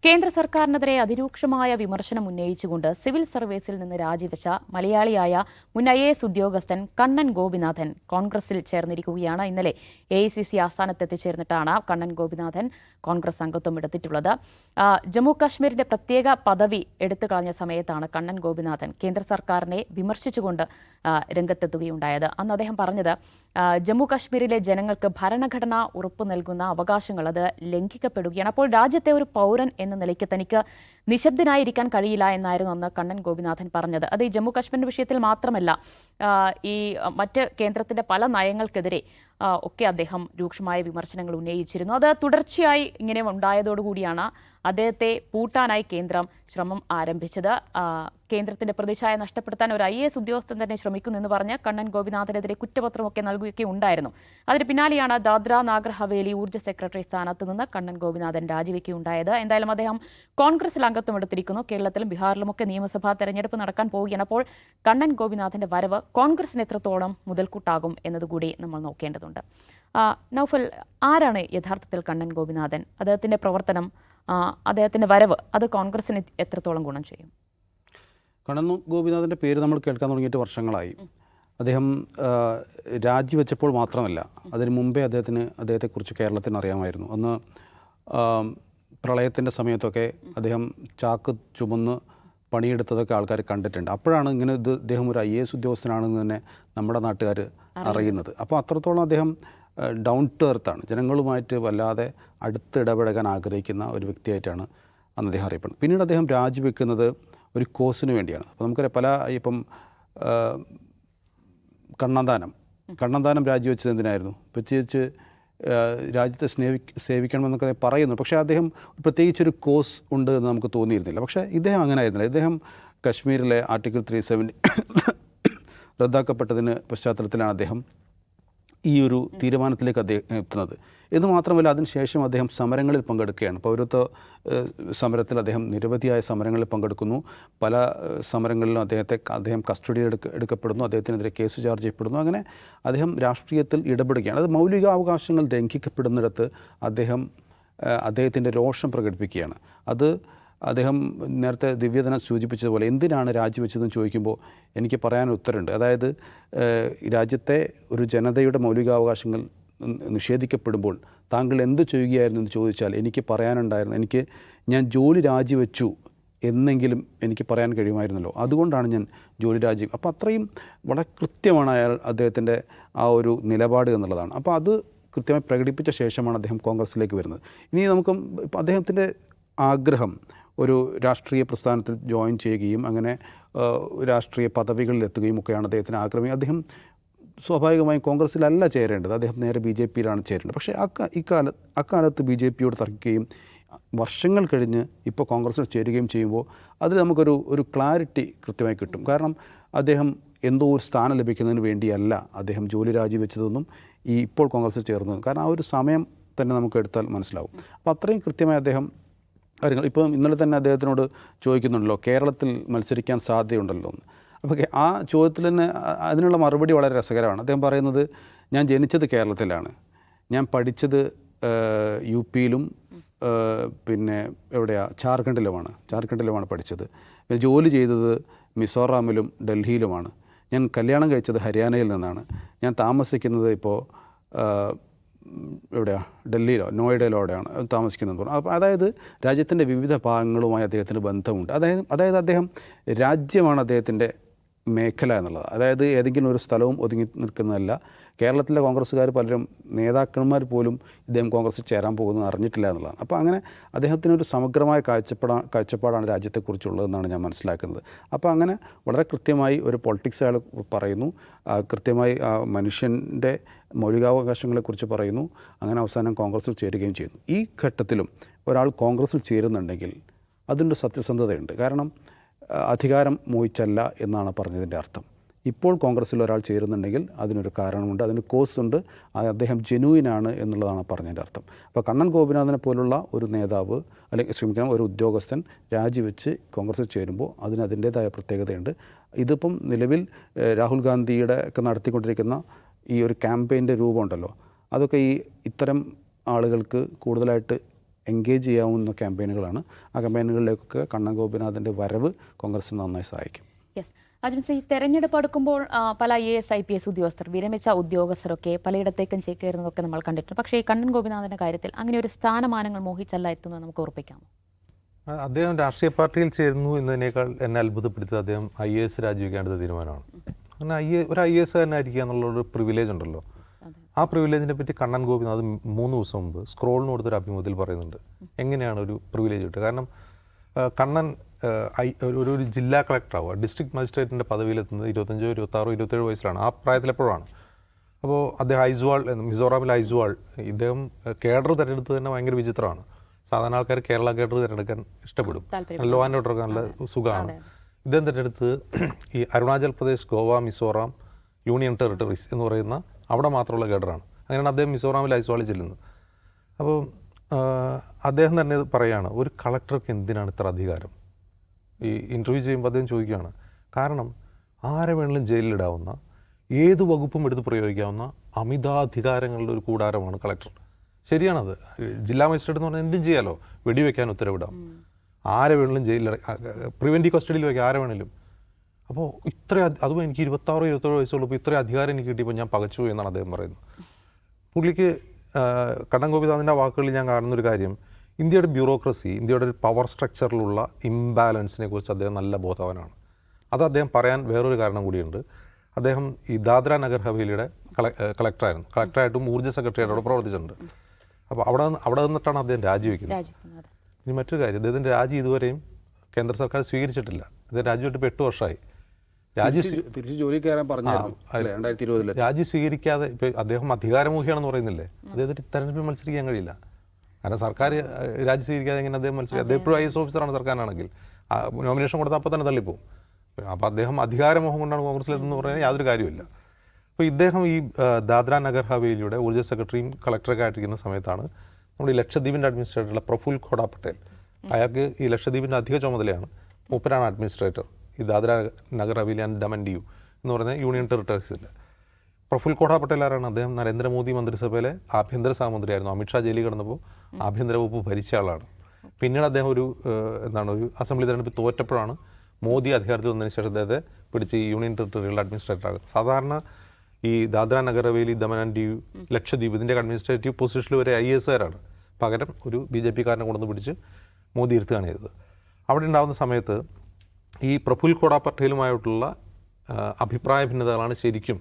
കേന്ദ്ര സർക്കാരിനെതിരെ അതിരൂക്ഷമായ വിമർശനം ഉന്നയിച്ചുകൊണ്ട് സിവിൽ സർവീസിൽ നിന്ന് രാജിവെച്ച മലയാളിയായ മുൻ IAS ഉദ്യോഗസ്ഥൻ കണ്ണൻ ഗോപിനാഥൻ കോൺഗ്രസിൽ ചേർന്നിരിക്കുകയാണ്. ഇന്നലെ AICC ആസ്ഥാനത്ത് എത്തിച്ചേർന്നിട്ടാണ് കണ്ണൻ ഗോപിനാഥൻ കോൺഗ്രസ് അംഗത്വം എടുത്തിട്ടുള്ളത്. ജമ്മു കാശ്മീരിന്റെ പ്രത്യേക പദവി എടുത്തു കളഞ്ഞ സമയത്താണ് കണ്ണൻ ഗോപിനാഥൻ കേന്ദ്ര സർക്കാരിനെ വിമർശിച്ചുകൊണ്ട് രംഗത്തെത്തുകയുണ്ടായത്. അന്ന് അദ്ദേഹം പറഞ്ഞത് ജമ്മു കാശ്മീരിലെ ജനങ്ങൾക്ക് ഭരണഘടന ഉറപ്പു നൽകുന്ന അവകാശങ്ങൾ അത് ലംഘിക്കപ്പെടുകയാണ്. അപ്പോൾ രാജ്യത്തെ ഒരു പൗരൻ എന്ന നിലയ്ക്ക് തനിക്ക് നിശബ്ദനായിരിക്കാൻ കഴിയില്ല എന്നായിരുന്നു അന്ന് കണ്ണൻ ഗോപിനാഥൻ പറഞ്ഞത്. അത് ഈ ജമ്മു കാശ്മീരിന്റെ വിഷയത്തിൽ മാത്രമല്ല, ഈ മറ്റ് കേന്ദ്രത്തിന്റെ പല നയങ്ങൾക്കെതിരെ ഒക്കെ അദ്ദേഹം രൂക്ഷമായ വിമർശനങ്ങൾ ഉന്നയിച്ചിരുന്നു. അത് തുടർച്ചയായി ഇങ്ങനെ ഉണ്ടായതോടുകൂടിയാണ് അദ്ദേഹത്തെ പൂട്ടാനായി കേന്ദ്രം ശ്രമം ആരംഭിച്ചത്. കേന്ദ്രത്തിന്റെ പ്രതിച്ഛായ നഷ്ടപ്പെടുത്താൻ ഒരു IAS ഉദ്യോഗസ്ഥൻ തന്നെ ശ്രമിക്കുന്നു എന്ന് പറഞ്ഞ് കണ്ണൻ ഗോപിനാഥനെതിരെ കുറ്റപത്രമൊക്കെ നൽകുകയൊക്കെ ഉണ്ടായിരുന്നു. അതിന് പിന്നാലെയാണ് ദാദ്ര നാഗർ ഹവേലി ഊർജ്ജ സെക്രട്ടറി സ്ഥാനത്ത് നിന്ന് കണ്ണൻ ഗോപിനാഥൻ രാജിവെക്കുകയുണ്ടായത്. എന്തായാലും അദ്ദേഹം കോൺഗ്രസിൽ അംഗത്വം എടുത്തിരിക്കുന്നു. കേരളത്തിലും ബീഹാറിലുമൊക്കെ നിയമസഭാ തെരഞ്ഞെടുപ്പ് നടക്കാൻ പോവുകയാണ്. അപ്പോൾ കണ്ണൻ ഗോപിനാഥന്റെ വരവ് കോൺഗ്രസിന് എത്രത്തോളം മുതൽക്കൂട്ടാകും എന്നതുകൂടി നമ്മൾ നോക്കേണ്ടതുണ്ട്. നൗഫൽ, ആരാണ് യഥാർത്ഥത്തിൽ കണ്ണൻ ഗോപിനാഥൻ? അദ്ദേഹത്തിന്റെ പ്രവർത്തനം, അദ്ദേഹത്തിന്റെ വരവ്, അത് കോൺഗ്രസിന് എത്രത്തോളം ഗുണം ചെയ്യും? കണ്ണൻ ഗോപിനാഥൻ്റെ പേര് നമ്മൾ കേൾക്കാൻ തുടങ്ങിയിട്ട് വർഷങ്ങളായി. അദ്ദേഹം രാജിവെച്ചപ്പോൾ മാത്രമല്ല, അതിന് മുമ്പേ അദ്ദേഹത്തെക്കുറിച്ച് കേരളത്തിന് അറിയാമായിരുന്നു. അന്ന് പ്രളയത്തിൻ്റെ സമയത്തൊക്കെ അദ്ദേഹം ചാക്ക് ചുമന്ന് പണിയെടുത്തതൊക്കെ ആൾക്കാർ കണ്ടിട്ടുണ്ട്. അപ്പോഴാണ് ഇങ്ങനെ അദ്ദേഹം ഒരു IAS ഉദ്യോഗസ്ഥനാണെന്ന് തന്നെ നമ്മുടെ നാട്ടുകാർ അറിയുന്നത്. അപ്പോൾ അത്രത്തോളം അദ്ദേഹം ഡൗൺ ടു എർത്താണ്, ജനങ്ങളുമായിട്ട് വല്ലാതെ അടുത്തിടപഴകാൻ ആഗ്രഹിക്കുന്ന ഒരു വ്യക്തിയായിട്ടാണ് അന്ന് അദ്ദേഹം അറിയപ്പെടുന്നത്. പിന്നീട് അദ്ദേഹം രാജിവെക്കുന്നത് ഒരു കോസിന് വേണ്ടിയാണ്. അപ്പോൾ നമുക്കറിയാം, ഇപ്പം കണ്ണന്താനം രാജിവെച്ചത് എന്തിനായിരുന്നു? പ്രത്യേകിച്ച് രാജ്യത്തെ സേവിക്കണമെന്നൊക്കെ പറയുന്നു. പക്ഷേ അദ്ദേഹം പ്രത്യേകിച്ചൊരു കോസ് ഉണ്ട് എന്ന് നമുക്ക് തോന്നിയിരുന്നില്ല. പക്ഷേ ഇദ്ദേഹം അങ്ങനെ ആയിരുന്നില്ല. ഇദ്ദേഹം കശ്മീരിലെ ആർട്ടിക്കിൾ 370 റദ്ദാക്കപ്പെട്ടതിന് പശ്ചാത്തലത്തിലാണ് അദ്ദേഹം ഈ ഒരു തീരുമാനത്തിലേക്ക് അദ്ദേഹം എത്തുന്നത്. എന്ന് മാത്രമല്ല, അതിനുശേഷം അദ്ദേഹം സമരങ്ങളിൽ പങ്കെടുക്കുകയാണ്. പൗരത്വ സമരത്തിൽ അദ്ദേഹം നിരവധിയായ സമരങ്ങളിൽ പങ്കെടുക്കുന്നു. പല സമരങ്ങളിലും അദ്ദേഹം കസ്റ്റഡിയിൽ എടുക്കപ്പെടുന്നു, അദ്ദേഹത്തിനെതിരെ കേസ് ചാർജ് ചെയ്യപ്പെടുന്നു. അങ്ങനെ അദ്ദേഹം രാഷ്ട്രീയത്തിൽ ഇടപെടുകയാണ്. അത് മൗലികാവകാശങ്ങൾ ലംഘിക്കപ്പെടുന്നിടത്ത് അദ്ദേഹത്തിൻ്റെ രോഷം പ്രകടിപ്പിക്കുകയാണ്. അത് അദ്ദേഹം നേരത്തെ ദിവ്യധന സൂചിപ്പിച്ചതുപോലെ എന്തിനാണ് രാജിവെച്ചതെന്ന് ചോദിക്കുമ്പോൾ എനിക്ക് പറയാൻ ഉത്തരമുണ്ട്. അതായത് രാജ്യത്തെ ഒരു ജനതയുടെ മൗലികാവകാശങ്ങൾ നിഷേധിക്കപ്പെടുമ്പോൾ താങ്കൾ എന്ത് ചെയ്യുകയായിരുന്നു എന്ന് ചോദിച്ചാൽ എനിക്ക് പറയാനുണ്ടായിരുന്നു, ഞാൻ ജോലി രാജിവെച്ചു എന്നെങ്കിലും എനിക്ക് പറയാൻ കഴിയുമായിരുന്നല്ലോ, അതുകൊണ്ടാണ് ഞാൻ ജോലി അപ്പോൾ അത്രയും വളരെ കൃത്യമാണ് അദ്ദേഹത്തിൻ്റെ ആ ഒരു നിലപാട് എന്നുള്ളതാണ്. അപ്പോൾ അത് കൃത്യമായി പ്രകടിപ്പിച്ച ശേഷമാണ് അദ്ദേഹം കോൺഗ്രസ്സിലേക്ക് വരുന്നത്. ഇനി നമുക്ക് അദ്ദേഹത്തിൻ്റെ ആഗ്രഹം ഒരു രാഷ്ട്രീയ പ്രസ്ഥാനത്തിൽ ജോയിൻ ചെയ്യുകയും അങ്ങനെ രാഷ്ട്രീയ പദവികളിലെത്തുകയും ഒക്കെയാണ് അദ്ദേഹത്തിന് ആഗ്രഹം. അദ്ദേഹം സ്വാഭാവികമായും കോൺഗ്രസ്സിലല്ല ചേരേണ്ടത്, അദ്ദേഹം നേരെ BJPയിലാണ് ചേരേണ്ടത്. പക്ഷേ അക്കാലത്ത് BJPയോട് തർക്കിക്കുകയും വർഷങ്ങൾ കഴിഞ്ഞ് ഇപ്പോൾ കോൺഗ്രസ്സിൽ ചേരുകയും ചെയ്യുമ്പോൾ അതിൽ നമുക്കൊരു ക്ലാരിറ്റി കൃത്യമായി കിട്ടും. കാരണം അദ്ദേഹം എന്തോ ഒരു സ്ഥാനം ലഭിക്കുന്നതിന് വേണ്ടിയല്ല അദ്ദേഹം ജോലി രാജിവെച്ചതൊന്നും ഇപ്പോൾ കോൺഗ്രസ്സിൽ ചേർന്നതും. കാരണം ആ ഒരു സമയം തന്നെ നമുക്ക് എടുത്താൽ മനസ്സിലാവും. അപ്പോൾ അത്രയും കൃത്യമായി അദ്ദേഹം കാര്യങ്ങൾ. ഇപ്പം ഇന്നലെ തന്നെ അദ്ദേഹത്തിനോട് ചോദിക്കുന്നുണ്ടല്ലോ, കേരളത്തിൽ മത്സരിക്കാൻ സാധ്യതയുണ്ടല്ലോ എന്ന്. അപ്പോൾ ആ ചോദ്യത്തിൽ തന്നെ അതിനുള്ള മറുപടി വളരെ രസകരമാണ്. അദ്ദേഹം പറയുന്നത്, ഞാൻ ജനിച്ചത് കേരളത്തിലാണ്, ഞാൻ പഠിച്ചത് UPയിലും പിന്നെ ജാർഖണ്ഡിലുമാണ് പഠിച്ചത്, ജോലി ചെയ്തത് മിസോറാമിലും ഡൽഹിയിലുമാണ്, ഞാൻ കല്യാണം കഴിച്ചത് ഹരിയാനയിൽ നിന്നാണ്, ഞാൻ താമസിക്കുന്നത് ഇപ്പോൾ ഡൽഹിയിലോ നോയിഡയിലോടെയാണ് താമസിക്കുന്നത്. അപ്പോൾ അതായത് രാജ്യത്തിൻ്റെ വിവിധ ഭാഗങ്ങളുമായി അദ്ദേഹത്തിന് ബന്ധമുണ്ട്. അതായത് അദ്ദേഹം രാജ്യമാണ് അദ്ദേഹത്തിൻ്റെ മേഖല എന്നുള്ളത്. അതായത് ഏതെങ്കിലും ഒരു സ്ഥലവും ഒതുങ്ങി നിൽക്കുന്നതല്ല. കേരളത്തിലെ കോൺഗ്രസ്സുകാർ പലരും, നേതാക്കന്മാർ പോലും ഇദ്ദേഹം കോൺഗ്രസ്സിൽ ചേരാൻ പോകുന്നത് അറിഞ്ഞിട്ടില്ല എന്നുള്ളതാണ്. അപ്പോൾ അങ്ങനെ അദ്ദേഹത്തിനൊരു സമഗ്രമായ കാഴ്ചപ്പാടാണ് രാജ്യത്തെക്കുറിച്ചുള്ളതെന്നാണ് ഞാൻ മനസ്സിലാക്കുന്നത്. അപ്പോൾ അങ്ങനെ വളരെ കൃത്യമായി ഒരു പൊളിറ്റിക്സ് അയാൾ പറയുന്നു, കൃത്യമായി മനുഷ്യൻ്റെ മൗലികാവകാശങ്ങളെക്കുറിച്ച് പറയുന്നു. അങ്ങനെ അവസാനം കോൺഗ്രസ്സിൽ ചേരുകയും ചെയ്യുന്നു. ഈ ഘട്ടത്തിലും ഒരാൾ കോൺഗ്രസ്സിൽ ചേരുന്നുണ്ടെങ്കിൽ അതിൻ്റെ സത്യസന്ധതയുണ്ട്. കാരണം അധികാരം മോഹിച്ചല്ല എന്നാണ് പറഞ്ഞതിൻ്റെ അർത്ഥം. ഇപ്പോൾ കോൺഗ്രസ്സിൽ ഒരാൾ ചേരുന്നുണ്ടെങ്കിൽ അതിനൊരു കാരണമുണ്ട്, അതിന് കോസ് ഉണ്ട്, അദ്ദേഹം ജെനുവിനാണ് എന്നുള്ളതാണ് പറഞ്ഞതിൻ്റെ അർത്ഥം. അപ്പോൾ കണ്ണൻ ഗോപിനാഥനെ പോലുള്ള ഒരു നേതാവ് ഒരു ഉദ്യോഗസ്ഥൻ രാജിവെച്ച് കോൺഗ്രസ്സിൽ ചേരുമ്പോൾ അതിൻ്റേതായ പ്രത്യേകതയുണ്ട്. ഇതിപ്പം നിലവിൽ രാഹുൽ ഗാന്ധിയുടെ ഒക്കെ നടത്തിക്കൊണ്ടിരിക്കുന്ന ഈ ഒരു ക്യാമ്പയിൻ്റെ രൂപമുണ്ടല്ലോ, അതൊക്കെ ഇത്തരം ആളുകൾക്ക് കൂടുതലായിട്ട് എൻഗേജ് ചെയ്യാവുന്ന ക്യാമ്പയിനുകളാണ്. ആ ക്യാമ്പയിനുകളിലേക്കൊക്കെ കണ്ണൻ ഗോപിനാഥിൻ്റെ വരവ് കോൺഗ്രസിന് നന്നായി സഹായിക്കും. യെസ്, അജ്മൽ സി, തെരഞ്ഞെടുപ്പ് അടുക്കുമ്പോൾ പല IAS IPS ഉദ്യോഗസ്ഥർ, വിരമിച്ച ഉദ്യോഗസ്ഥരൊക്കെ പലയിടത്തേക്കും ചേക്കേറുന്നതൊക്കെ നമ്മൾ കണ്ടിട്ടുണ്ട്. പക്ഷേ ഈ കണ്ണൻ ഗോപിനാഥിൻ്റെ കാര്യത്തിൽ അങ്ങനെ ഒരു സ്ഥാനമാനങ്ങൾ മോഹിച്ചല്ല എത്തുന്നത് നമുക്ക് ഉറപ്പിക്കാമോ? അദ്ദേഹം രാഷ്ട്രീയ പാർട്ടിയിൽ ചേരുന്നു എന്നതിനേക്കാൾ എന്നെ അത്ഭുതപ്പെടുത്തിയത് അദ്ദേഹം IAS രാജിവെക്കേണ്ടത് തീരുമാനമാണ്. കാരണം ഒരു IAS തന്നെ ആയിരിക്കുക എന്നുള്ളൊരു പ്രിവിലേജ് ഉണ്ടല്ലോ. ആ പ്രിവിലേജിനെ പറ്റി കണ്ണൻ ഗോപിനാഥ് 3 ദിവസം മുമ്പ് സ്ക്രോളിന് കൊടുത്തൊരു അഭിമുഖത്തിൽ പറയുന്നുണ്ട് എങ്ങനെയാണ് ഒരു പ്രിവിലേജ് കിട്ടുക. കാരണം കണ്ണൻ ഒരു ജില്ലാ കളക്ടറാവുക, ഡിസ്ട്രിക്ട് മജിസ്ട്രേറ്റിൻ്റെ പദവിയിലെത്തുന്നത് 25, 26, 27 വയസ്സിലാണ്. ആ പ്രായത്തിലെപ്പോഴാണ്. അപ്പോൾ അദ്ദേഹം ഐസ്വാൾ, മിസോറാമിലെ ഐസ്വാൾ, ഇദ്ദേഹം കേഡർ തിരഞ്ഞെടുത്തത് തന്നെ ഭയങ്കര വിചിത്രമാണ്. സാധാരണ ആൾക്കാർ കേരള കേഡർ തിരഞ്ഞെടുക്കാൻ ഇഷ്ടപ്പെടും, ലോ ആൻഡ് ഓർഡർ നല്ല സുഖമാണ്. ഇദ്ദേഹം തിരഞ്ഞെടുത്ത് ഈ അരുണാചൽ പ്രദേശ്, ഗോവ, മിസോറാം യൂണിയൻ ടെറിട്ടറീസ് എന്ന് പറയുന്ന അവിടെ മാത്രമുള്ള കേഡറാണ്. അങ്ങനെയാണ് അദ്ദേഹം മിസോറാമിൽ ഐസ്വാളിൽ ചെല്ലുന്നത്. അപ്പോൾ അദ്ദേഹം തന്നെ പറയുകയാണ്, ഒരു കളക്ടർക്ക് എന്തിനാണ് ഇത്ര അധികാരം? ഈ ഇൻ്റർവ്യൂ ചെയ്യുമ്പോൾ അദ്ദേഹം ചോദിക്കുകയാണ്, കാരണം ആരെ വേണമെങ്കിലും ജയിലിലിടാവുന്ന, ഏത് വകുപ്പും എടുത്ത് പ്രയോഗിക്കാവുന്ന അമിതാധികാരങ്ങളുടെ ഒരു കൂടാരമാണ് കളക്ടർ. ശരിയാണത്. ജില്ലാ മജിസ്ട്രേറ്റ് എന്ന് പറഞ്ഞാൽ എന്തും ചെയ്യാമല്ലോ, വെടിവെക്കാൻ ഉത്തരവിടാം, ആരെ വേണമെങ്കിലും ജയിലിൽ പ്രിവെൻറ്റീവ് കസ്റ്റഡിയിൽ വയ്ക്കാം, ആരെ വേണമെങ്കിലും. അപ്പോൾ അതും എനിക്ക് 26, 27 വയസ്സുള്ളപ്പോൾ ഇത്രയും അധികാരം എനിക്ക് കിട്ടിയപ്പോൾ ഞാൻ പകച്ചുപോയി എന്നാണ് അദ്ദേഹം പറയുന്നത്. പുള്ളിക്ക് കണ്ണൻ ഗോപിനാഥിൻ്റെ വാക്കുകളിൽ ഞാൻ കാണുന്നൊരു കാര്യം, ഇന്ത്യയുടെ ബ്യൂറോക്രസി, ഇന്ത്യയുടെ ഒരു പവർ സ്ട്രക്ചറിലുള്ള ഇംബാലൻസിനെ കുറിച്ച് അദ്ദേഹം നല്ല ബോധവാനാണ്. അത് അദ്ദേഹം പറയാൻ വേറൊരു കാരണം കൂടിയുണ്ട്. അദ്ദേഹം ഈ ദാദ്ര നഗർ ഹവേലിയുടെ കളക്ടറായിരുന്നു. കളക്ടറായിട്ടും ഊർജ്ജ സെക്രട്ടറിയായിട്ടും അവിടെ പ്രവർത്തിച്ചിട്ടുണ്ട്. അപ്പോൾ അവിടെ നിന്നിട്ടാണ് അദ്ദേഹം രാജിവെക്കുന്നത്. ഇനി മറ്റൊരു കാര്യം, അദ്ദേഹത്തിൻ്റെ രാജി ഇതുവരെയും കേന്ദ്ര സർക്കാർ സ്വീകരിച്ചിട്ടില്ല. അദ്ദേഹം രാജിവെട്ട് 8 വർഷമായി. തിരിച്ച് ജോലി കയറാൻ പറഞ്ഞായിരുന്നു 2020. രാജി സ്വീകരിക്കാതെ ഇപ്പോൾ അദ്ദേഹം അധികാരമോഹിയാണെന്ന് പറയുന്നില്ലേ, അദ്ദേഹത്തിന് തെരഞ്ഞെടുപ്പിൽ മത്സരിക്കാൻ കഴിയില്ല. കാരണം സർക്കാർ രാജി സ്വീകരിക്കാതെ എങ്ങനെ അദ്ദേഹം മത്സരിക്കും? അദ്ദേഹം എപ്പോഴും IAS ഓഫീസറാണ് സർക്കാരാണെങ്കിൽ. നോമിനേഷൻ കൊടുത്താൽ അപ്പോൾ തന്നെ തള്ളിപ്പോവും. അപ്പോൾ അദ്ദേഹം അധികാരമോഹം കൊണ്ടാണ് കോൺഗ്രസിലെന്ന് പറഞ്ഞാൽ യാതൊരു കാര്യമില്ല. അപ്പോൾ ഇദ്ദേഹം ഈ ദാദ്ര നഗർ ഹവേലിയുടെ ഊർജ്ജ സെക്രട്ടറിയും കളക്ടറൊക്കെ ആയിട്ടിരിക്കുന്ന സമയത്താണ് നമ്മുടെ ഈ ലക്ഷദ്വീപിൻ്റെ അഡ്മിനിസ്ട്രേറ്ററുള്ള പ്രഫുൽ ഖോഡ പട്ടേൽ. അയാൾക്ക് ഈ ലക്ഷദ്വീപിൻ്റെ അധിക ചുമതലയാണ്. മൂപ്പരാണ് അഡ്മിനിസ്ട്രേറ്റർ ഈ ദാദ്ര നഗർ ഹവേലി ആൻഡ് ദമൻ ദിയു എന്ന് പറയുന്ന യൂണിയൻ ടെറിട്ടറീസിൽ. പ്രഫുൽ ഖോഡ പട്ടേൽ ആരാണ്? അദ്ദേഹം നരേന്ദ്രമോദി മന്ത്രിസഭയിലെ ആഭ്യന്തര സഹമന്ത്രിയായിരുന്നു. അമിത്ഷാ ജയിലിൽ കിടന്നപ്പോൾ ആഭ്യന്തര വകുപ്പ് ഭരിച്ച ആളാണ്. പിന്നീട് അദ്ദേഹം ഒരു അസംബ്ലി തെരഞ്ഞെടുപ്പ് തോറ്റപ്പോഴാണ് മോദി അധികാരത്തിൽ വന്നതിന് ശേഷം അദ്ദേഹത്തെ പിടിച്ച് ഈ യൂണിയൻ ടെറിട്ടറിയുടെ അഡ്മിനിസ്ട്രേറ്റർ ആകും. സാധാരണ ഈ ദാദ്ര നഗർ ഹവേലി, ദമൻ ആൻഡ് ദിയു, ലക്ഷദ്വീപ് ഇതിൻ്റെ അഡ്മിനിസ്ട്രേറ്റീവ് പൊസിഷനിൽ വരെ IAS കാരാണ്. പകരം ഒരു BJP കാരനെ കൊണ്ടുവന്ന് പിടിച്ച് മോദി ഇരുത്തുകയാണ് ചെയ്തത്. അവിടെ ഉണ്ടാകുന്ന സമയത്ത് ഈ പ്രഫുൽ ഖോഡ പട്ടേലുമായിട്ടുള്ള അഭിപ്രായ ഭിന്നതകളാണ് ശരിക്കും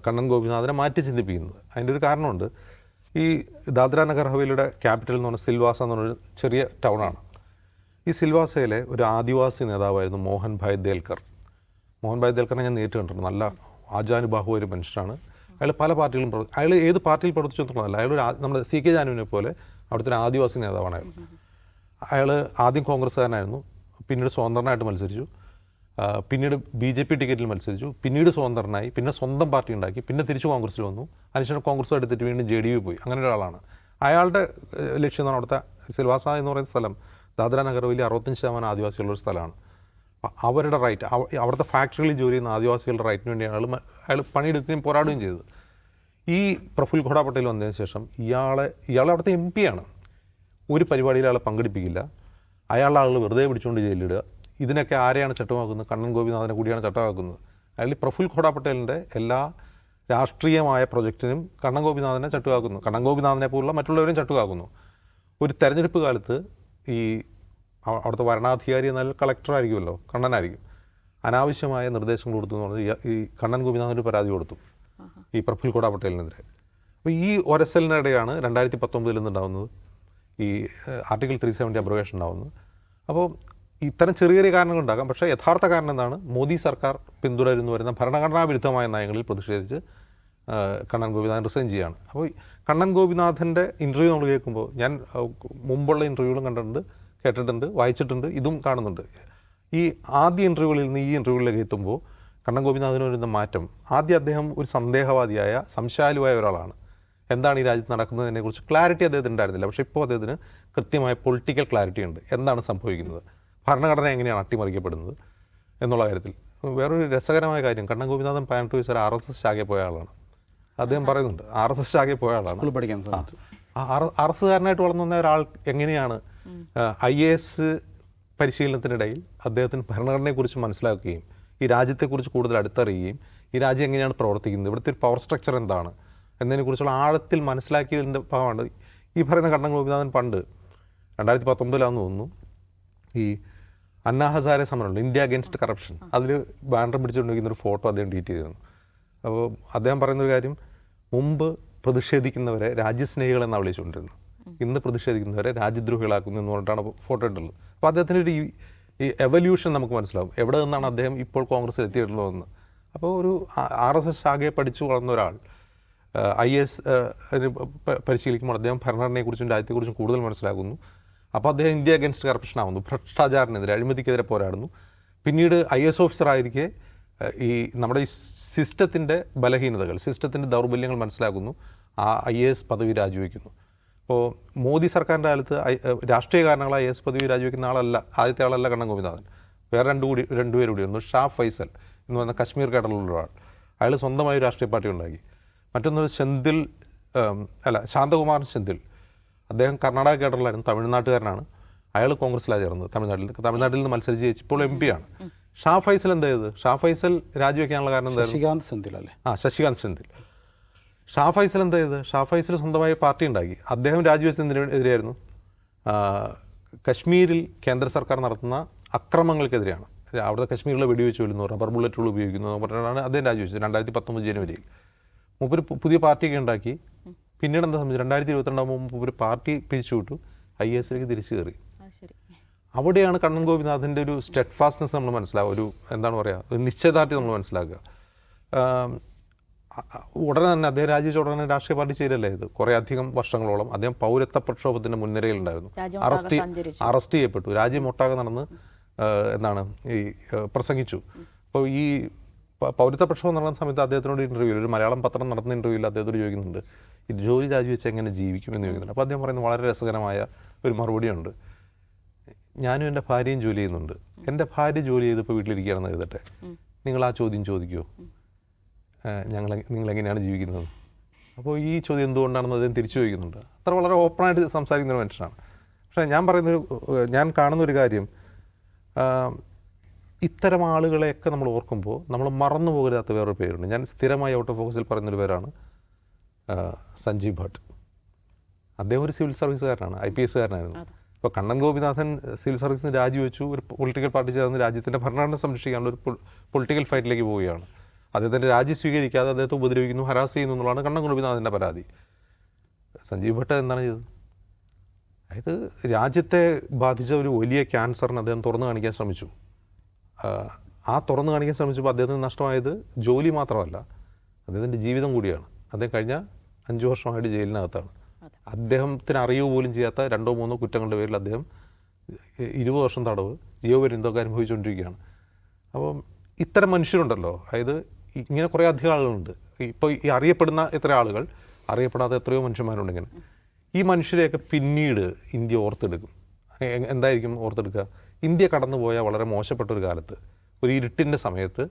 കണ്ണൻ ഗോപിനാഥിനെ മാറ്റി ചിന്തിപ്പിക്കുന്നത്. അതിൻ്റെ ഒരു കാരണമുണ്ട്. ഈ ദാദ്ര നഗർ ഹവേലിയുടെ ക്യാപിറ്റൽ എന്ന് പറഞ്ഞാൽ സിൽവാസ എന്ന് പറഞ്ഞൊരു ചെറിയ ടൗണാണ്. ഈ സിൽവാസയിലെ ഒരു ആദിവാസി നേതാവായിരുന്നു മോഹൻ ഭായ് ദേൽക്കർ. മോഹൻ ഭായ് ദേൽക്കറിനെ ഞാൻ നേരിട്ട് കണ്ടിട്ടുണ്ട്. നല്ല ആജാനുബാഹു ഒരു മനുഷ്യനാണ്. അയാൾ പല പാർട്ടികളും അയാൾ ഏത് പാർട്ടിയിൽ പ്രവർത്തിച്ചു എന്നുള്ളതല്ല, അയാൾ നമ്മുടെ CK ജാനുവിനെ പോലെ അവിടുത്തെ ഒരു ആദിവാസി നേതാവാണ് അയാൾ. അയാൾ ആദ്യം കോൺഗ്രസ്സുകാരനായിരുന്നു, പിന്നീട് സ്വതന്ത്രനായിട്ട് മത്സരിച്ചു, പിന്നീട് BJP ടിക്കറ്റിൽ മത്സരിച്ചു, പിന്നീട് സ്വതന്ത്രനായി, പിന്നെ സ്വന്തം പാർട്ടി ഉണ്ടാക്കി, പിന്നെ തിരിച്ച് കോൺഗ്രസ്സിൽ വന്നു. അതിനുശേഷം കോൺഗ്രസ് എടുത്തിട്ട് വീണ്ടും JDU പോയി. അങ്ങനെ ഒരാളാണ്. അയാളുടെ ലക്ഷ്യം എന്ന് പറഞ്ഞാൽ അവിടുത്തെ സിൽവാസ എന്ന് പറയുന്ന സ്ഥലം ദാദ്ര നഗർ ഹവേലി 65% ആദിവാസികളുള്ള സ്ഥലമാണ്. അവരുടെ റൈറ്റ്, അവിടുത്തെ ഫാക്ടറികളിൽ ജോലി ചെയ്യുന്ന ആദിവാസികളുടെ റൈറ്റിന് വേണ്ടിയാണ് അയാൾ പണിയെടുക്കുകയും പോരാടുകയും ചെയ്തത്. ഈ പ്രഫുൽ ഖോഡ പട്ടേൽ വന്നതിന് ശേഷം ഇയാൾ അവിടുത്തെ MP ആണ്. ഒരു പരിപാടിയിൽ അയാളെ പങ്കെടുപ്പിക്കില്ല, അയാളുടെ ആളുകൾ വെറുതെ പിടിച്ചുകൊണ്ട് ജയിലിടുക. ഇതിനൊക്കെ ആരെയാണ് ചട്ടമാക്കുന്നത്? കണ്ണൻ ഗോപിനാഥിനെ കൂടിയാണ് ചട്ടമാക്കുന്നത്. അയാൾ പ്രഫുൽ ഖോഡ പട്ടേലിൻ്റെ എല്ലാ രാഷ്ട്രീയമായ പ്രൊജക്റ്റിനും കണ്ണൻ ഗോപിനാഥിനെ ചട്ടുകാക്കുന്നു. കണ്ണൻ ഗോപിനാഥിനെ പോലുള്ള മറ്റുള്ളവരെയും ചട്ടുകാക്കുന്നു. ഒരു തെരഞ്ഞെടുപ്പ് കാലത്ത് ഈ അവിടുത്തെ ഭരണാധികാരി എന്നാൽ കളക്ടറായിരിക്കുമല്ലോ, കണ്ണനായിരിക്കും. അനാവശ്യമായ നിർദ്ദേശങ്ങൾ കൊടുത്തു എന്ന് പറഞ്ഞാൽ ഈ കണ്ണൻ ഗോപിനാഥിന് പരാതി കൊടുത്തു ഈ പ്രഫുൽ ഖോഡ പട്ടേലിനെതിരെ. അപ്പോൾ ഈ ഒരസലിനിടെയാണ് 2019 നിന്നുണ്ടാവുന്നത് ഈ ആർട്ടിക്കിൾ 370 അബ്രോഗേഷൻ ഉണ്ടാവുന്നത്. അപ്പോൾ ഇത്തരം ചെറിയ ചെറിയ കാരണങ്ങളുണ്ടാകാം. പക്ഷേ യഥാർത്ഥ കാരണം എന്താണ്? മോദി സർക്കാർ പിന്തുടരുന്നു വരുന്ന ഭരണഘടനാ വിരുദ്ധമായ നയങ്ങളിൽ പ്രതിഷേധിച്ച് കണ്ണൻ ഗോപിനാഥൻ റിസൈൻ ചെയ്യുകയാണ്. അപ്പോൾ കണ്ണൻ ഗോപിനാഥൻ്റെ ഇൻ്റർവ്യൂ നമ്മൾ കേൾക്കുമ്പോൾ ഞാൻ മുമ്പുള്ള ഇൻ്റർവ്യൂകളും കണ്ടിട്ടുണ്ട്, കേട്ടിട്ടുണ്ട്, വായിച്ചിട്ടുണ്ട്, ഇതും കാണുന്നുണ്ട്. ഈ ആദ്യ ഇൻ്റർവ്യൂകളിൽ നിന്ന് ഈ ഇൻ്റർവ്യൂകളിലേക്ക് എത്തുമ്പോൾ കണ്ണൻ ഗോപിനാഥിന് വരുന്ന മാറ്റം, ആദ്യം അദ്ദേഹം ഒരു സന്ദേഹവാദിയായ സംശയാലുവായ ഒരാളാണ്. എന്താണ് ഈ രാജ്യത്ത് നടക്കുന്നതിനെക്കുറിച്ച് ക്ലാരിറ്റി അദ്ദേഹത്തിന് ഉണ്ടായിരുന്നില്ല. പക്ഷേ ഇപ്പോൾ അദ്ദേഹത്തിന് കൃത്യമായ പൊളിറ്റിക്കൽ ക്ലാരിറ്റി ഉണ്ട്. എന്താണ് സംഭവിക്കുന്നത്, ഭരണഘടന എങ്ങനെയാണ് അട്ടിമറിക്കപ്പെടുന്നത് എന്നുള്ള കാര്യത്തിൽ. വേറൊരു രസകരമായ കാര്യം, കണ്ണൻ ഗോപിനാഥൻ 18 വയസ്സ് RSS ശാഖയിൽ പോയ ആളാണ്. അദ്ദേഹം പറയുന്നുണ്ട് RSS ശാഖയിൽ പോയ ആളാണ്. പഠിക്കാൻ അറസ്സുകാരനായിട്ട് വളർന്നു വന്ന ഒരാൾ എങ്ങനെയാണ് IAS പരിശീലനത്തിനിടയിൽ അദ്ദേഹത്തിന് ഭരണഘടനയെക്കുറിച്ച് മനസ്സിലാക്കുകയും ഈ രാജ്യത്തെക്കുറിച്ച് കൂടുതൽ അടുത്തറിയുകയും ഈ രാജ്യം എങ്ങനെയാണ് പ്രവർത്തിക്കുന്നത്, ഇവിടുത്തെ ഒരു പവർ സ്ട്രക്ചർ എന്താണ് എന്നതിനെക്കുറിച്ചുള്ള ആഴത്തിൽ മനസ്സിലാക്കിയതിൻ്റെ ഭാഗമാണ് ഈ പറയുന്ന കണ്ണൻ ഗോപിനാഥൻ പണ്ട് 2019 തോന്നുന്നു ഈ അന്നാ ഹസാരെ സമരമുണ്ട്, ഇന്ത്യ അഗേൻസ്റ്റ് കറപ്ഷൻ, അതിൽ ബാനർ പിടിച്ചുകൊണ്ടിരിക്കുന്ന ഒരു ഫോട്ടോ അദ്ദേഹം ട്വീറ്റ് ചെയ്തിരുന്നു. അപ്പോൾ അദ്ദേഹം പറയുന്നൊരു കാര്യം, മുമ്പ് പ്രതിഷേധിക്കുന്നവരെ രാജ്യസ്നേഹികൾ എന്നാണ് വിളിച്ചുകൊണ്ടിരുന്നത്, ഇന്ന് പ്രതിഷേധിക്കുന്നവരെ രാജ്യദ്രോഹികളാക്കുന്നു എന്ന് പറഞ്ഞിട്ടാണ് ഫോട്ടോ ഇട്ടുള്ളത്. അപ്പോൾ അദ്ദേഹത്തിൻ്റെ ഒരു ഈ എവല്യൂഷൻ നമുക്ക് മനസ്സിലാവും, എവിടെ നിന്നാണ് അദ്ദേഹം ഇപ്പോൾ കോൺഗ്രസ്സിൽ എത്തിയിട്ടുള്ളതെന്ന്. അപ്പോൾ ഒരു RSS ശാഖയെ പഠിച്ചു വളർന്ന ഒരാൾ IAS പരിശീലിക്കുമ്പോൾ അദ്ദേഹം ഭരണഘടനയെക്കുറിച്ചും രാജ്യത്തെക്കുറിച്ചും കൂടുതൽ മനസ്സിലാക്കുന്നു. അപ്പോൾ അദ്ദേഹം ഇന്ത്യ അഗേൻസ്റ്റ് കറപ്ഷൻ ആവുന്നു, ഭ്രഷ്ടാചാരത്തിനെതിരെ, അഴിമതിക്കെതിരെ പോരാടുന്നു. പിന്നീട് IAS ഓഫീസറായിരിക്കെ ഈ നമ്മുടെ ഈ സിസ്റ്റത്തിൻ്റെ ബലഹീനതകൾ, സിസ്റ്റത്തിൻ്റെ ദൗർബല്യങ്ങൾ മനസ്സിലാക്കുന്നു, ആ IAS പദവി രാജിവെക്കുന്നു. അപ്പോൾ മോദി സർക്കാരിൻ്റെ കാലത്ത് രാഷ്ട്രീയ കാരണങ്ങൾ IAS പദവി രാജിവെക്കുന്ന ആദ്യത്തെ ആളല്ല കണ്ണൻ ഗോപിനാഥൻ. വേറെ രണ്ടുപേരും കൂടി ഒന്ന് ഷാ ഫൈസൽ എന്ന് പറയുന്ന കശ്മീർ കേഡറിലുള്ള ഒരാൾ, അയാൾ സ്വന്തമായി രാഷ്ട്രീയ പാർട്ടി ഉണ്ടാക്കി. മറ്റൊന്ന് ശാന്തകുമാരൻ സെന്തിൽ, അദ്ദേഹം കർണാടക കേഡറിലായിരുന്നു, തമിഴ്നാട്ടുകാരനാണ്. അയാൾ കോൺഗ്രസ്സിലാണ് ചേർന്നത്, തമിഴ്നാട്ടിൽ നിന്ന് മത്സരിച്ച് ജയിച്ചു, ഇപ്പോൾ MP ആണ്. ഷാ ഫൈസൽ എന്താ ചെയ്തത്? ഷാ ഫൈസൽ രാജിവെക്കാനുള്ള കാരണം എന്തായിരുന്നു? ശശികാന്ത് സെന്തിൽ അല്ലേ? ശശികാന്ത് സെന്തിൽ. ഷാ ഫൈസൽ എന്താ ചെയ്തത്? ഷാ ഫൈസൽ സ്വന്തമായി പാർട്ടി ഉണ്ടാക്കി. അദ്ദേഹം രാജിവെച്ചതിനെതിരെയായിരുന്നു, കശ്മീരിൽ കേന്ദ്ര സർക്കാർ നടത്തുന്ന അക്രമങ്ങൾക്കെതിരെയാണ്. അവിടെ കശ്മീരിലെ വെടിവെച്ച് കൊല്ലുന്നു, റബ്ബർ ബുള്ളറ്റുകൾ ഉപയോഗിക്കുന്നു എന്ന് പറഞ്ഞിട്ടാണ് അദ്ദേഹം രാജിവെച്ചത് 2019 ജനുവരിയിൽ. മൂപ്പര് പുതിയ പാർട്ടിയൊക്കെ ഉണ്ടാക്കി. പിന്നീട് എന്താ സംബന്ധിച്ച് 2022 ഒരു പാർട്ടി പിരിച്ചുവിട്ടു, IASലേക്ക് തിരിച്ചു കയറി. അവിടെയാണ് കണ്ണൻ ഗോപിനാഥിൻ്റെ ഒരു സ്റ്റെഡ് ഫാസ്റ്റ്നെസ് നമ്മൾ മനസ്സിലാവുക, ഒരു എന്താണ് പറയുക, ഒരു നിശ്ചയദാർഢ്യം നമ്മൾ മനസ്സിലാക്കുക. ഉടനെ തന്നെ അദ്ദേഹം രാജിവെച്ച ഉടനെ രാഷ്ട്രീയ പാർട്ടി ചെയ്തല്ലേ ഇത്. കുറേ അധികം വർഷങ്ങളോളം അദ്ദേഹം പൗരത്വ പ്രക്ഷോഭത്തിൻ്റെ മുൻനിരയിലുണ്ടായിരുന്നു, അറസ്റ്റ് ചെയ്യപ്പെട്ടു, രാജ്യമൊട്ടാകെ നടന്ന് പ്രസംഗിച്ചു. അപ്പോൾ ഈ പൗരത്വ പ്രക്ഷോഭം നടന്ന സമയത്ത് അദ്ദേഹത്തിനോട് ഇൻ്റർവ്യൂവിൽ, ഒരു മലയാളം പത്രം നടത്തുന്ന ഇൻ്റർവ്യൂവിൽ അദ്ദേഹത്തോട് ചോദിക്കുന്നുണ്ട്, ഈ ജോലി രാജിവെച്ച് എങ്ങനെ ജീവിക്കും എന്ന് ചോദിക്കുന്നുണ്ട്. അപ്പോൾ അദ്ദേഹം പറയുന്നത് വളരെ രസകരമായ ഒരു മറുപടിയുണ്ട്. ഞാനും എൻ്റെ ഭാര്യയും ജോലി ചെയ്യുന്നുണ്ട്, എൻ്റെ ജോലി ചെയ്തിപ്പോൾ വീട്ടിലിരിക്കുകയാണെന്ന് എഴുതട്ടെ, നിങ്ങൾ ആ ചോദ്യം ചോദിക്കുമോ, നിങ്ങളെങ്ങനെയാണ് ജീവിക്കുന്നത്? അപ്പോൾ ഈ ചോദ്യം എന്തുകൊണ്ടാണെന്ന് അദ്ദേഹം തിരിച്ചു ചോദിക്കുന്നുണ്ട്. അത്ര വളരെ ഓപ്പണായിട്ട് സംസാരിക്കുന്ന ഒരു മനുഷ്യനാണ്. പക്ഷേ ഞാൻ കാണുന്നൊരു കാര്യം, ഇത്തരം ആളുകളെയൊക്കെ നമ്മൾ ഓർക്കുമ്പോൾ നമ്മൾ മറന്നു പോകരുതാത്ത വേറൊരു പേരുണ്ട്. ഞാൻ സ്ഥിരമായി ഔട്ട് ഓഫ് ഫോക്കസിൽ പറയുന്നൊരു പേരാണ് സഞ്ജീവ് ഭട്ട്. അദ്ദേഹം ഒരു സിവിൽ സർവീസുകാരനാണ്, IPS കാരനായിരുന്നു. ഇപ്പോൾ കണ്ണൻ ഗോപിനാഥൻ സിവിൽ സർവീസിന് രാജിവെച്ചു, ഒരു പൊളിറ്റിക്കൽ പാർട്ടി ചേർന്ന് രാജ്യത്തിൻ്റെ ഭരണഘടന സംരക്ഷിക്കാനുള്ള ഒരു പൊളിറ്റിക്കൽ ഫൈറ്റിലേക്ക് പോവുകയാണ്. അദ്ദേഹത്തിൻ്റെ രാജി സ്വീകരിക്കാതെ അദ്ദേഹത്തെ ഉപദ്രവിക്കുന്നു, ഹരാസ് ചെയ്യുന്നു എന്നുള്ളതാണ് കണ്ണൻ ഗോപിനാഥിൻ്റെ പരാതി. സഞ്ജീവ് ഭട്ട് എന്താണ് ചെയ്തത്? അതായത് രാജ്യത്തെ ബാധിച്ച ഒരു വലിയ ക്യാൻസറിന് അദ്ദേഹം തുറന്നു കാണിക്കാൻ ശ്രമിച്ചു. ആ തുറന്നു കാണിക്കാൻ ശ്രമിച്ചപ്പോൾ അദ്ദേഹത്തിന് നഷ്ടമായത് ജോലി മാത്രമല്ല, അദ്ദേഹത്തിൻ്റെ ജീവിതം കൂടിയാണ്. അദ്ദേഹം കഴിഞ്ഞ 5 വർഷമായിട്ട് ജയിലിനകത്താണ്. അദ്ദേഹത്തിന് അറിയുക പോലും ചെയ്യാത്ത 2-3 കുറ്റങ്ങളുടെ പേരിൽ അദ്ദേഹം 20 വർഷം തടവ്, ജീവപര്യന്തമൊക്കെ അനുഭവിച്ചുകൊണ്ടിരിക്കുകയാണ്. അപ്പം ഇത്തരം മനുഷ്യരുണ്ടല്ലോ, അതായത് ഇങ്ങനെ കുറേ അധികം ആളുകളുണ്ട്. ഇപ്പോൾ ഈ അറിയപ്പെടുന്ന ഇത്ര ആളുകൾ, അറിയപ്പെടാത്ത എത്രയോ മനുഷ്യന്മാരുണ്ട് ഇങ്ങനെ. ഈ മനുഷ്യരെയൊക്കെ പിന്നീട് ഇന്ത്യ ഓർത്തെടുക്കും. എന്തായിരിക്കും ഓർത്തെടുക്കുക? ഇന്ത്യ കടന്നുപോയ വളരെ മോശപ്പെട്ടൊരു കാലത്ത്, ഒരു ഇരുട്ടിൻ്റെ സമയത്ത്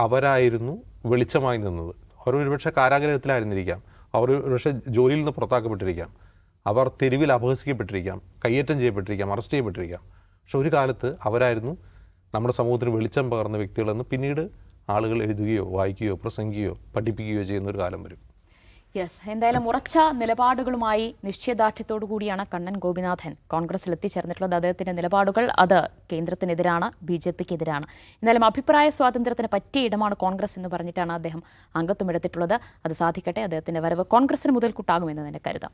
അവരായിരുന്നു വെളിച്ചമായി നിന്നത്. അവർ ഒരുപക്ഷെ കാരാഗ്രഹത്തിലായിരുന്നിരിക്കാം, അവർ ഒരുപക്ഷെ ജോലിയിൽ നിന്ന് പുറത്താക്കപ്പെട്ടിരിക്കാം, അവർ തെരുവിൽ അപഹസിക്കപ്പെട്ടിരിക്കാം, കയ്യേറ്റം ചെയ്യപ്പെട്ടിരിക്കാം, അറസ്റ്റ് ചെയ്യപ്പെട്ടിരിക്കാം. പക്ഷെ ഒരു കാലത്ത് അവരായിരുന്നു നമ്മുടെ സമൂഹത്തിന് വെളിച്ചം പകർന്ന വ്യക്തികളെന്ന് പിന്നീട് ആളുകൾ എഴുതുകയോ വായിക്കുകയോ പ്രസംഗിക്കുകയോ പഠിപ്പിക്കുകയോ ചെയ്യുന്ന ഒരു കാലം വരും. യെസ്, എന്തായാലും ഉറച്ച നിലപാടുകളുമായി നിശ്ചയദാർഢ്യത്തോടു കൂടിയാണ് കണ്ണൻ ഗോപിനാഥൻ കോൺഗ്രസിൽ എത്തിച്ചേർന്നിട്ടുള്ളത്. അദ്ദേഹത്തിന്റെ നിലപാടുകൾ അത് കേന്ദ്രത്തിനെതിരാണ്, BJPക്കെതിരാണ്. എന്തായാലും അഭിപ്രായ സ്വാതന്ത്ര്യത്തിന് പറ്റിയ ഇടമാണ് കോൺഗ്രസ് എന്ന് പറഞ്ഞിട്ടാണ് അദ്ദേഹം അംഗത്വം എടുത്തിട്ടുള്ളത്. അത് സാധിക്കട്ടെ. അദ്ദേഹത്തിന്റെ വരവ് കോൺഗ്രസിന് മുതൽക്കൂട്ടാകുമെന്ന് തന്നെ കരുതാം.